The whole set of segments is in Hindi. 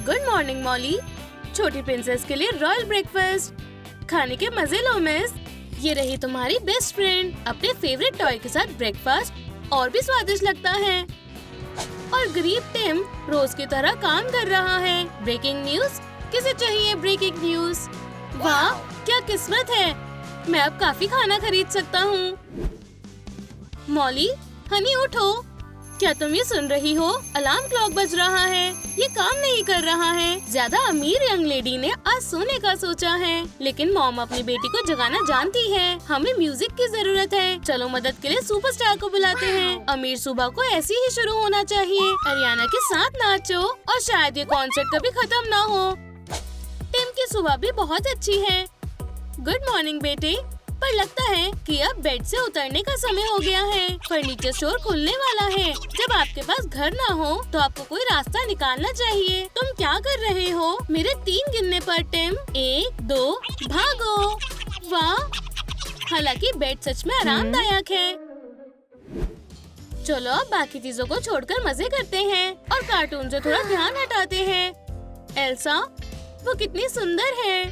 Good morning Molly. छोटी प्रिंसेस के लिए रॉयल ब्रेकफास्ट। खाने के मजे लो मिस। ये रही तुम्हारी बेस्ट फ्रेंड। अपने फेवरेट टॉय के साथ ब्रेकफास्ट और भी स्वादिष्ट लगता है। और गरीब टिम रोज की तरह काम कर रहा है। ब्रेकिंग न्यूज, किसे चाहिए ब्रेकिंग न्यूज? वाह क्या किस्मत है, मैं अब काफी खाना खरीद सकता हूँ। मॉली हनी उठो, क्या तुम ये सुन रही हो? अलार्म क्लॉक बज रहा है, ये काम नहीं कर रहा है। ज्यादा अमीर यंग लेडी ने आज सोने का सोचा है, लेकिन मॉम अपनी बेटी को जगाना जानती है। हमें म्यूजिक की जरूरत है, चलो मदद के लिए सुपरस्टार को बुलाते हैं। अमीर सुबह को ऐसे ही शुरू होना चाहिए। अरियाना के साथ नाचो और शायद ये कॉन्सर्ट कभी खत्म ना हो। टिम की सुबह भी बहुत अच्छी है। गुड मॉर्निंग बेटे, पर लगता है कि अब बेड से उतरने का समय हो गया है। फर्नीचर स्टोर खुलने वाला है। जब आपके पास घर ना हो तो आपको कोई रास्ता निकालना चाहिए। तुम क्या कर रहे हो? मेरे 3 गिनने पर टिम। 1 2 भागो। वाह, हालांकि बेड सच में आरामदायक है। चलो अब बाकी चीजों को छोड़कर मजे करते हैं और कार्टून से थोड़ा ध्यान हटाते हैं। एल्सा, वो कितनी सुंदर है,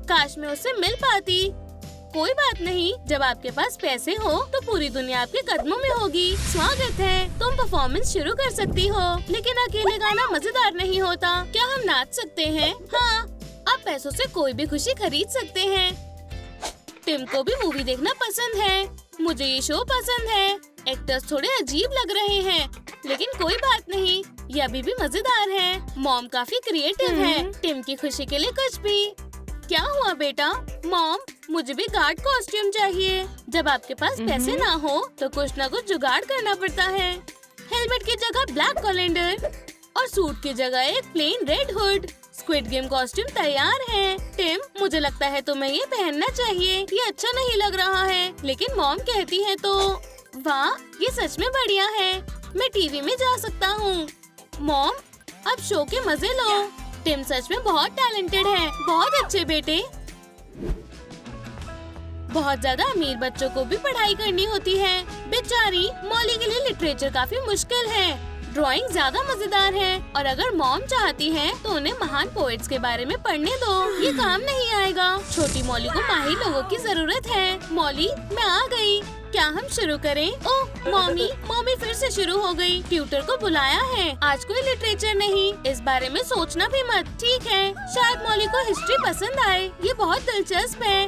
काश मैं उससे मिल पाती। कोई बात नहीं, जब आपके पास पैसे हो तो पूरी दुनिया आपके कदमों में होगी। स्वागत है, तुम परफॉर्मेंस शुरू कर सकती हो, लेकिन अकेले गाना मजेदार नहीं होता। क्या हम नाच सकते हैं? हाँ, आप पैसों से कोई भी खुशी खरीद सकते हैं। टिम को भी मूवी देखना पसंद है। मुझे ये शो पसंद है। एक्टर्स थोड़े अजीब लग रहे हैं, लेकिन कोई बात नहीं, ये अभी भी मजेदार है। मॉम काफी क्रिएटिव है। टिम की खुशी के लिए कुछ भी। क्या हुआ बेटा? मॉम, मुझे भी गार्ड कॉस्ट्यूम चाहिए। जब आपके पास पैसे ना हो तो कुछ न कुछ जुगाड़ करना पड़ता है। हेलमेट की जगह ब्लैक कैलेंडर और सूट की जगह एक plain red hood. Squid game costume तैयार है। टिम, मुझे लगता है तुम्हें ये पहनना चाहिए। ये अच्छा नहीं लग रहा है, लेकिन मॉम कहती है तो। वाह, ये सच में बढ़िया है। मैं टीवी में जा सकता हूँ। मॉम, अब शो के मजे लो। टिम सच में बहुत टैलेंटेड है। बहुत अच्छे बेटे। बहुत ज्यादा अमीर बच्चों को भी पढ़ाई करनी होती है। बेचारी मॉली के लिए लिटरेचर काफी मुश्किल है। ड्राइंग ज्यादा मजेदार है और अगर मॉम चाहती है तो उन्हें महान पोएट्स के बारे में पढ़ने दो। ये काम नहीं आएगा। छोटी मॉली को माहिर लोगों की जरूरत है। मॉली, मैं आ गई। क्या हम शुरू करें? ओह मॉमी फिर से शुरू हो गई। ट्यूटर को बुलाया है। आज कोई लिटरेचर नहीं। इस बारे में सोचना भी मत। ठीक है, शायद मॉली को हिस्ट्री पसंद आए। ये बहुत दिलचस्प है।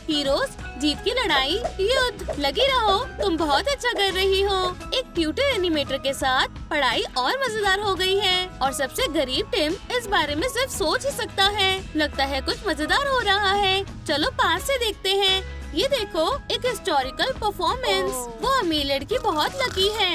हीरोज, जीत की लड़ाई, युद्ध। लगी रहो, तुम बहुत अच्छा कर रही हो। एक ट्यूटर एनिमेटर के साथ पढ़ाई और मजेदार हो गई है। और सबसे गरीब टिम इस बारे में सिर्फ सोच ही सकता है। लगता है कुछ मजेदार हो रहा है। चलो पास से देखते हैं। ये देखो, एक हिस्टोरिकल परफॉर्मेंस। वो अमीर लड़की बहुत लकी है।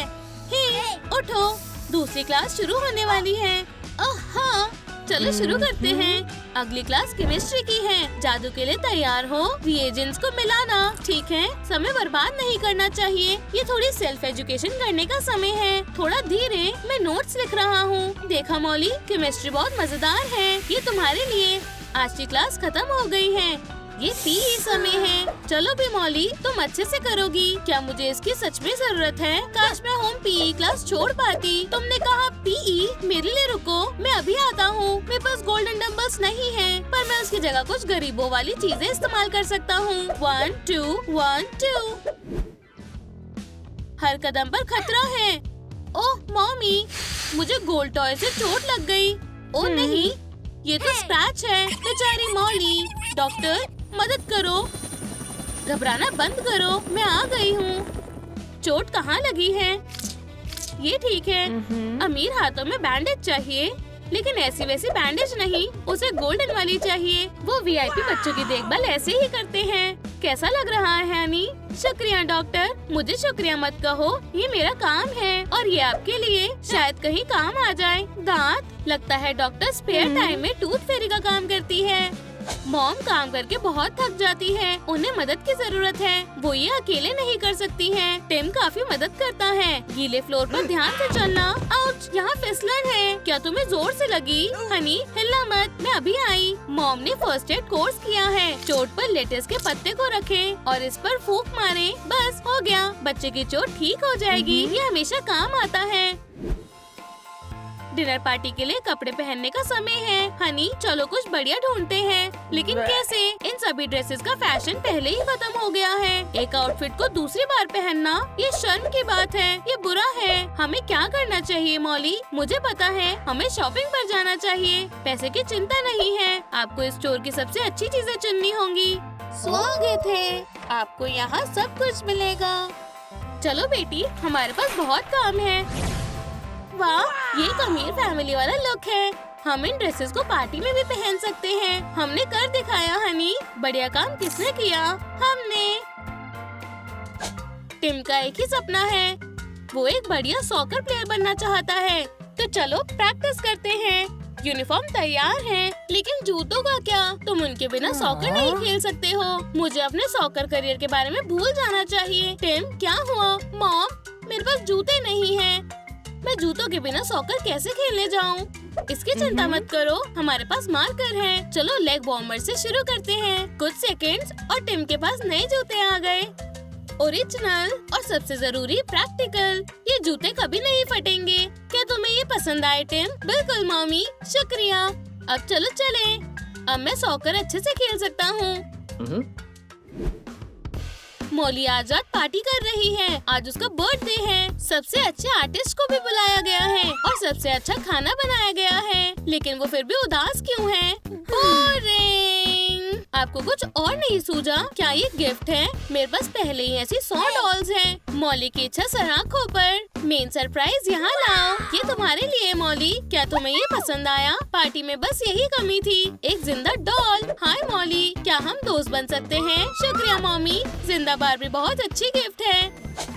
हे, उठो, दूसरी क्लास शुरू होने वाली है। हाँ, चलो शुरू करते हैं। अगली क्लास केमिस्ट्री की है। जादू के लिए तैयार हो। रिएजेंट्स को मिलाना। ठीक है, समय बर्बाद नहीं करना चाहिए। ये थोड़ी सेल्फ एजुकेशन करने का समय है। थोड़ा धीरे, मैं नोट्स लिख रहा हूँ। देखा मॉली, केमिस्ट्री बहुत मजेदार है। ये तुम्हारे लिए। आज की क्लास खत्म हो गई है। ये पीई समय है। चलो भी मॉली, तुम अच्छे से करोगी। क्या मुझे इसकी सच में जरूरत है? काश मैं होम पीई क्लास छोड़ पाती। तुमने कहा पीई? मेरे लिए रुको, मैं अभी आता हूँ। मेरे पास गोल्डन डम्बल्स नहीं है, पर मैं उसकी जगह कुछ गरीबों वाली चीजें इस्तेमाल कर सकता हूँ। 1 2 1 2। हर कदम पर खतरा है। ओह मॉमी, मुझे गोल्ड टॉय से चोट लग गई। ओह नहीं, ये तो स्क्रैच है। बेचारी मॉली। डॉक्टर, मदद करो। घबराना बंद करो, मैं आ गई हूँ। चोट कहाँ लगी है? ये ठीक है। अमीर हाथों में बैंडेज चाहिए, लेकिन ऐसी वैसी बैंडेज नहीं, उसे गोल्डन वाली चाहिए। वो वीआईपी बच्चों की देखभाल ऐसे ही करते हैं। कैसा लग रहा है हनी? शुक्रिया डॉक्टर। मुझे शुक्रिया मत कहो, ये मेरा काम है और ये आपके लिए शायद कहीं काम आ जाए। दांत, लगता है डॉक्टर स्पेयर टाइम में टूथ फेरी का काम करती है। मॉम काम करके बहुत थक जाती है। उन्हें मदद की जरूरत है। वो ये अकेले नहीं कर सकती हैं। टिम काफी मदद करता है। गीले फ्लोर पर ध्यान से चलना। आउच, यहाँ फिसलन है। क्या तुम्हें जोर से लगी? हनी, हिलना मत, मैं अभी आई। मॉम ने फर्स्ट एड कोर्स किया है। चोट पर लेटेस के पत्ते को रखें और इस पर फूंक मारें। बस हो गया, बच्चे की चोट ठीक हो जाएगी। ये हमेशा काम आता है। डिनर पार्टी के लिए कपड़े पहनने का समय है। हनी चलो कुछ बढ़िया ढूंढते हैं, लेकिन कैसे? इन सभी ड्रेसेस का फैशन पहले ही खत्म हो गया है। एक आउटफिट को दूसरी बार पहनना ये शर्म की बात है, ये बुरा है। हमें क्या करना चाहिए मॉली? मुझे पता है, हमें शॉपिंग पर जाना चाहिए। पैसे की चिंता नहीं है, आपको इस स्टोर की सबसे अच्छी चीजें चुननी होंगी। स्वागत है, आपको यहाँ सब कुछ मिलेगा। चलो बेटी, हमारे पास बहुत काम है। वाह, ये एक अमीर फैमिली वाला लुक है। हम इन ड्रेसेस को पार्टी में भी पहन सकते हैं। हमने कर दिखाया हनी। बढ़िया काम किसने किया? हमने। टिम का एक ही सपना है, वो एक बढ़िया सॉकर प्लेयर बनना चाहता है। तो चलो प्रैक्टिस करते हैं। यूनिफॉर्म तैयार है, लेकिन जूतों का क्या? तुम उनके बिना सॉकर नहीं खेल सकते हो। मुझे अपने सॉकर करियर के बारे में भूल जाना चाहिए। टिम, क्या हुआ? मॉम, मेरे पास जूते नहीं हैं। मैं जूतों के बिना सॉकर कैसे खेलने जाऊँ? इसकी चिंता मत करो, हमारे पास मार्कर है। चलो लेग वार्मर से शुरू करते हैं। कुछ सेकंड्स और टिम के पास नए जूते आ गए। ओरिजिनल और सबसे जरूरी प्रैक्टिकल। ये जूते कभी नहीं फटेंगे। क्या तुम्हें ये पसंद आए टिम? बिल्कुल मम्मी, शुक्रिया। अब चलो चलें। अब मैं सॉकर अच्छे से खेल सकता हूँ। मॉली आज रात पार्टी कर रही है। आज उसका बर्थडे है। सबसे अच्छे आर्टिस्ट को भी बुलाया गया है और सबसे अच्छा खाना बनाया गया है। लेकिन वो फिर भी उदास क्यों है? बोरिंग। आपको कुछ और नहीं सूझा? क्या ये गिफ्ट है? मेरे पास पहले ही ऐसी 100 डॉल्स हैं। मॉली की इच्छा सराखों पर। मेन सरप्राइज यहाँ लाओ। ये तुम्हारे लिए मॉली। क्या तुम्हें ये पसंद आया? पार्टी में बस यही कमी थी, एक जिंदा डॉल। हाय मॉली, क्या हम दोस्त बन सकते हैं? शुक्रिया मॉमी। जिंदा बार्बी बहुत अच्छी गिफ्ट है।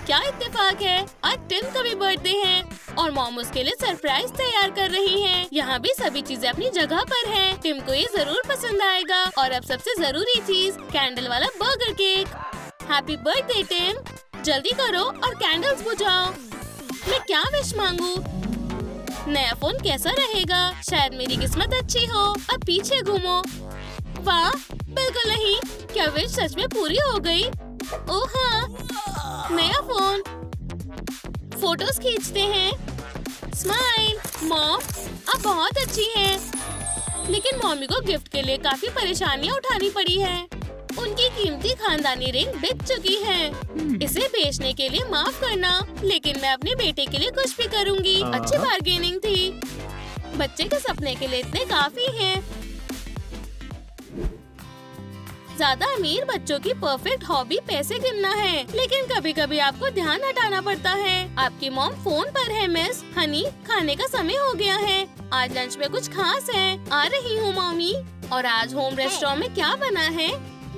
क्या इत्तेफाक है, आज टिम का भी बर्थडे है और मॉम उसके लिए सरप्राइज तैयार कर रही हैं। यहाँ भी सभी चीजें अपनी जगह पर हैं। टिम को ये जरूर पसंद आएगा। और अब सबसे जरूरी चीज, कैंडल वाला burger cake. Happy birthday Tim, जल्दी करो और कैंडल्स बुझाओ। मैं क्या विश मांगू? नया फोन कैसा रहेगा? शायद मेरी किस्मत अच्छी हो। अब पीछे घूमो। वाह, बिल्कुल नहीं। क्या विश सच में पूरी हो गई? ओह हाँ, नया फोन। फोटोज खींचते हैं। स्माइल। मॉम, आप बहुत अच्छी हैं। लेकिन मॉमी को गिफ्ट के लिए काफी परेशानियां उठानी पड़ी है। उनकी कीमती खानदानी रिंग बिक चुकी है। इसे बेचने के लिए माफ करना, लेकिन मैं अपने बेटे के लिए कुछ भी करूंगी। अच्छी बार्गेनिंग थी। बच्चे के सपने के लिए इतने काफी हैं। ज्यादा अमीर बच्चों की परफेक्ट हॉबी पैसे गिनना है, लेकिन कभी कभी आपको ध्यान हटाना पड़ता है। आपकी मॉम फोन पर है मिस। हनी, खाने का समय हो गया है। आज लंच में कुछ खास है। आ रही हूँ मॉमी। और आज होम रेस्टोरेंट में क्या बना है?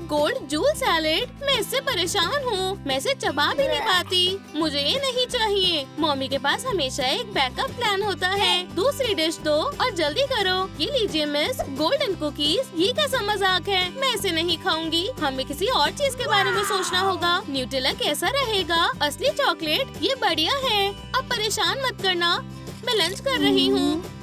Gold joule salad. मैं इससे परेशान हूँ, मैं इसे चबा भी नहीं पाती। मुझे ये नहीं चाहिए। मम्मी के पास हमेशा एक बैकअप प्लान होता है। दूसरी डिश दो और जल्दी करो। ये लीजिए मिस, गोल्डन कुकीज। ये कैसा मजाक है? मैं इसे नहीं खाऊंगी। हमें किसी और चीज के बारे में सोचना होगा। न्यूटेला कैसा रहेगा? असली चॉकलेट? ये बढ़िया है। अब परेशान मत करना, मैं लंच कर रही हूँ।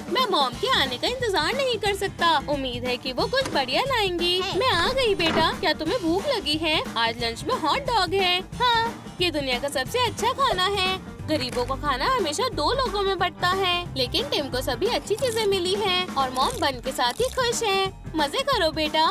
मैं मॉम के आने का इंतजार नहीं कर सकता। उम्मीद है कि वो कुछ बढ़िया लाएंगी। मैं आ गई बेटा, क्या तुम्हें भूख लगी है? आज लंच में हॉट डॉग है। हाँ, ये दुनिया का सबसे अच्छा खाना है। गरीबों को खाना हमेशा 2 लोगों में बंटता है, लेकिन टिम को सभी अच्छी चीजें मिली हैं और मॉम बन के साथ ही खुश है। मजे करो बेटा।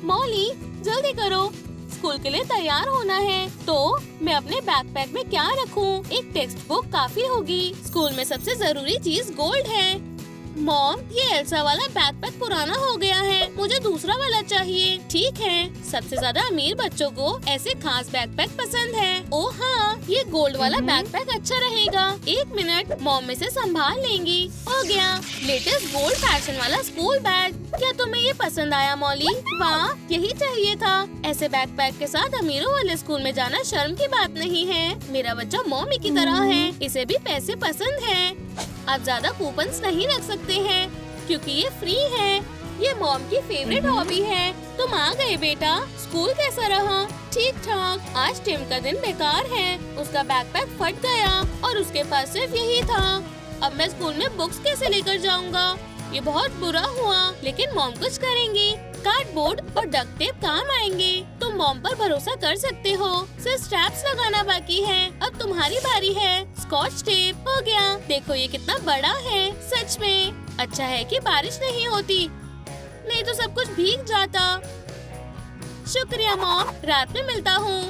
मॉली, जल्दी करो, स्कूल के लिए तैयार होना है। तो मैं अपने बैकपैक में क्या रखूं? एक टेक्स्ट बुक काफी होगी। स्कूल में सबसे जरूरी चीज गोल्ड है। मॉम, ये एल्सा वाला बैकपैक पुराना हो गया है, मुझे दूसरा वाला चाहिए। ठीक है, सबसे ज्यादा अमीर बच्चों को ऐसे खास बैकपैक पसंद है। ओह हाँ, ये गोल्ड वाला बैकपैक अच्छा रहेगा। 1 मिनट, मॉम इसे संभाल लेंगी। हो गया, लेटेस्ट गोल्ड फैशन वाला स्कूल बैग। क्या तुम्हें ये पसंद आया मॉली? वाह, यही चाहिए था। ऐसे बैकपैक के साथ अमीरों वाले स्कूल में जाना शर्म की बात नहीं है। मेरा बच्चा मॉमी की तरह है, इसे भी पैसे पसंद है। आप ज्यादा कूपन्स नहीं रख सकते हैं क्योंकि ये फ्री है। ये मॉम की फेवरेट हॉबी है। तुम आ गए बेटा। स्कूल कैसा रहा? ठीक ठाक। आज टिम का दिन बेकार है। उसका बैकपैक फट गया और उसके पास सिर्फ यही था। अब मैं स्कूल में बुक्स कैसे लेकर जाऊंगा? ये बहुत बुरा हुआ, लेकिन मॉम कुछ करेंगी। कार्डबोर्ड और डक्ट टेप काम आएंगे। तुम मॉम पर भरोसा कर सकते हो। सिर्फ स्ट्रैप्स लगाना बाकी है। अब तुम्हारी बारी है। Scotch tape. हो गया, देखो ये कितना बड़ा है। सच में अच्छा है कि बारिश नहीं होती, नहीं तो सब कुछ भीग जाता। शुक्रिया मॉम, रात में मिलता हूँ।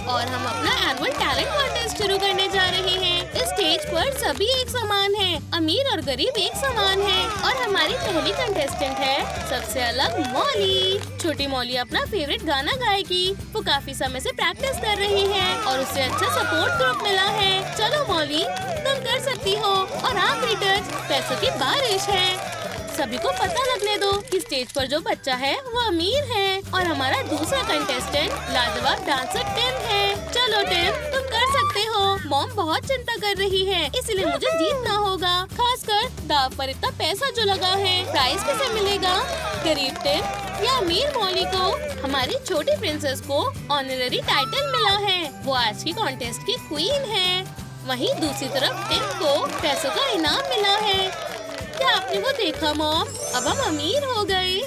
और हम अपना एनुअल टैलेंट कॉन्टेस्ट शुरू करने जा रहे हैं। इस स्टेज पर सभी एक समान हैं, अमीर और गरीब एक समान हैं। और हमारी पहली कंटेस्टेंट है सबसे अलग मॉली। छोटी मॉली अपना फेवरेट गाना गाएगी। वो काफी समय से प्रैक्टिस कर रही है और उसे अच्छा सपोर्ट ग्रुप मिला है। चलो मॉली, तुम कर सकती हो। और आखिरी टच पैसों की बारिश है। सभी को पता लगने दो कि स्टेज पर जो बच्चा है वो अमीर है। और हमारा दूसरा कंटेस्टेंट लाजवाब डांसर टिम है। चलो टिम, तुम कर सकते हो। मॉम बहुत चिंता कर रही है, इसलिए मुझे जीतना होगा, खासकर दाव पर इतना पैसा जो लगा है। प्राइज किसे मिलेगा, गरीब टिम या अमीर मॉली को? हमारी छोटी प्रिंसेस को ऑनररी टाइटल मिला है, वो आज की कॉन्टेस्ट की क्वीन है। वहीं दूसरी तरफ टिम को पैसों का इनाम मिला है। क्या आपने वो देखा मॉम? अब हम अमीर हो गए।